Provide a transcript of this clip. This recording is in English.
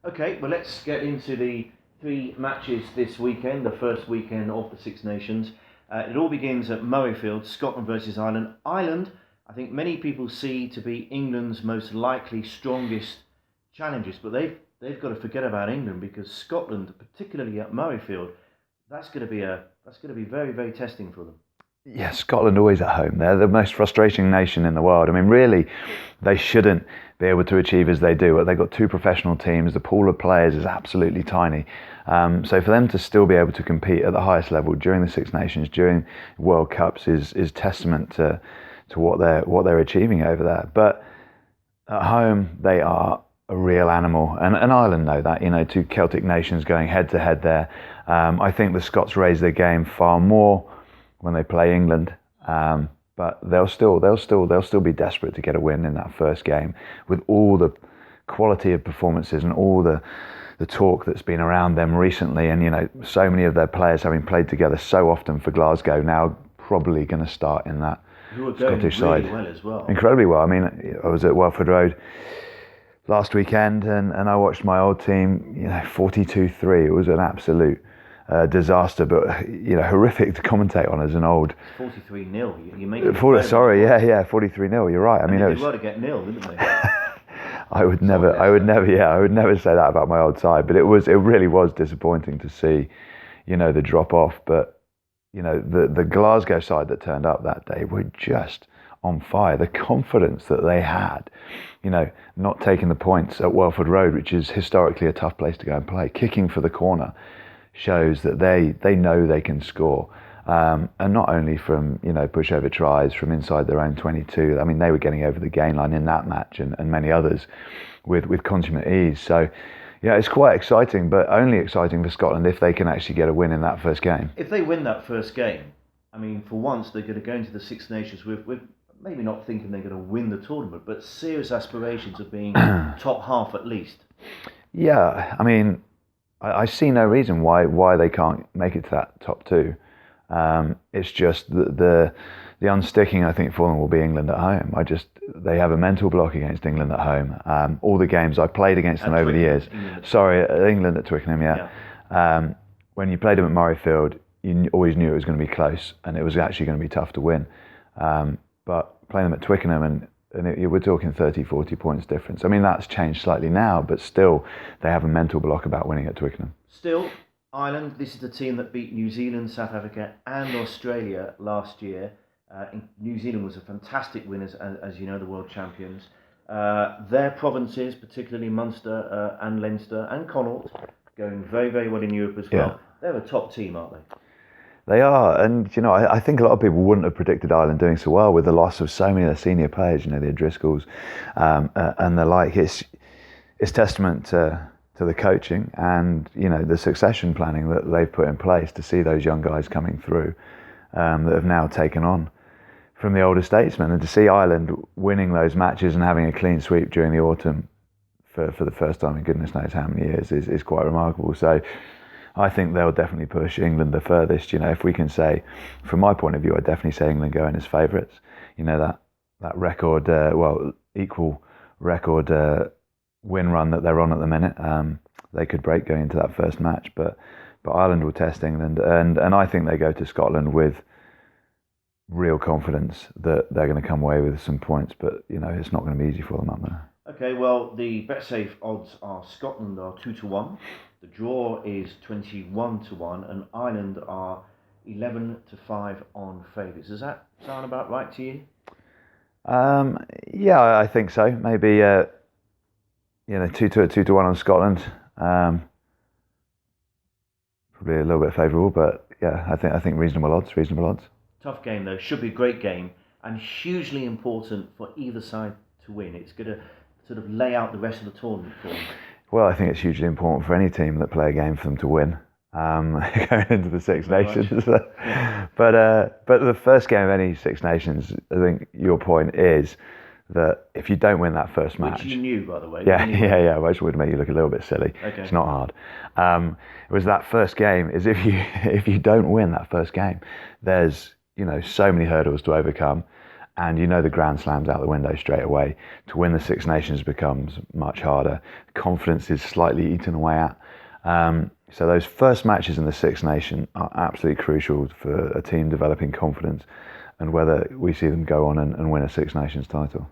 Okay, well, let's get into the three matches this weekend, the first weekend of the Six Nations. It all begins at Murrayfield, Scotland versus Ireland. Ireland, I think many people see to be England's most likely strongest challenges, but they've got to forget about England because Scotland, particularly at Murrayfield, that's going to be very very testing for them. Yeah, Scotland always at home. They're the most frustrating nation in the world. I mean, really, they shouldn't be able to achieve as they do. They've got two professional teams. The pool of players is absolutely tiny. So for them to still be able to compete at the highest level during the Six Nations, during World Cups, is testament to what they're achieving over there. But at home, they are a real animal, and Ireland know that. You know, two Celtic nations going head to head there. I think the Scots raise their game far more when they play England, but they'll still be desperate to get a win in that first game with all the quality of performances and all the talk that's been around them recently, and you know, so many of their players having played together so often for Glasgow now probably going to start in that Who are going Scottish really side well as well. incredibly well. I mean, I was at Welford Road last weekend and I watched my old team, you know, 42-3. It was an absolute disaster, but you know, horrific to commentate on as an old. 43-0. You make it. Sorry, yeah, 43-0. You're right. I mean, they it did was. well to get nil, didn't they? I would never say that about my old side, but it really was disappointing to see, you know, the drop off. But you know, the Glasgow side that turned up that day were just on fire. The confidence that they had, you know, not taking the points at Welford Road, which is historically a tough place to go and play, kicking for the corner, shows that they know they can score, and not only from, you know, pushover tries from inside their own 22. I mean, they were getting over the gain line in that match and many others with consummate ease. So yeah, it's quite exciting, but only exciting for Scotland if they can actually get a win in that first game. If they win that first game, I mean, for once they're going to go into the Six Nations with maybe not thinking they're going to win the tournament, but serious aspirations of being top half at least. Yeah, I mean, I see no reason why they can't make it to that top two. It's just the unsticking, I think, for them will be England at home. They have a mental block against England at home. All the games I played against them over the years. England at Twickenham, yeah. When you played them at Murrayfield, you always knew it was going to be close and it was actually going to be tough to win. But playing them at Twickenham and we're talking 30, 40 points difference. I mean, that's changed slightly now, but still they have a mental block about winning at Twickenham. Still, Ireland, this is the team that beat New Zealand, South Africa and Australia last year. New Zealand was a fantastic win, as you know, the world champions. Their provinces, particularly Munster and Leinster and Connaught, going very, very well in Europe as well. Yeah. They're a top team, aren't they? They are, and you know, I think a lot of people wouldn't have predicted Ireland doing so well with the loss of so many of their senior players. You know, the O'Driscolls and the like. It's testament to the coaching and, you know, the succession planning that they've put in place to see those young guys coming through that have now taken on from the older statesmen, and to see Ireland winning those matches and having a clean sweep during the autumn for the first time in goodness knows how many years is quite remarkable. So I think they'll definitely push England the furthest. You know, if we can say, from my point of view, I'd definitely say England go in as favourites. You know, that record, equal record win run that they're on at the minute, they could break going into that first match. But Ireland will test England, and I think they go to Scotland with real confidence that they're going to come away with some points. But you know, it's not going to be easy for them up there. Okay, well, the BetSafe odds are Scotland are 2-1. The draw is 21-1, and Ireland are 11-5 on favourites. Does that sound about right to you? Yeah, I think so. Maybe 2-1 on Scotland. Probably a little bit favourable, but yeah, I think reasonable odds. Tough game though. Should be a great game, and hugely important for either side to win. It's going to sort of lay out the rest of the tournament for them. Well, I think it's hugely important for any team that play a game for them to win, going into the Six Nations. Yeah. But the first game of any Six Nations, I think your point is that if you don't win that first match, which you knew, by the way. Yeah, which would make you look a little bit silly. Okay. It's not hard. It was that first game. Is if you don't win that first game, there's, you know, so many hurdles to overcome. and you know the Grand Slam's out the window straight away. To win the Six Nations becomes much harder. Confidence is slightly eaten away at. So those first matches in the Six Nations are absolutely crucial for a team developing confidence and whether we see them go on and win a Six Nations title.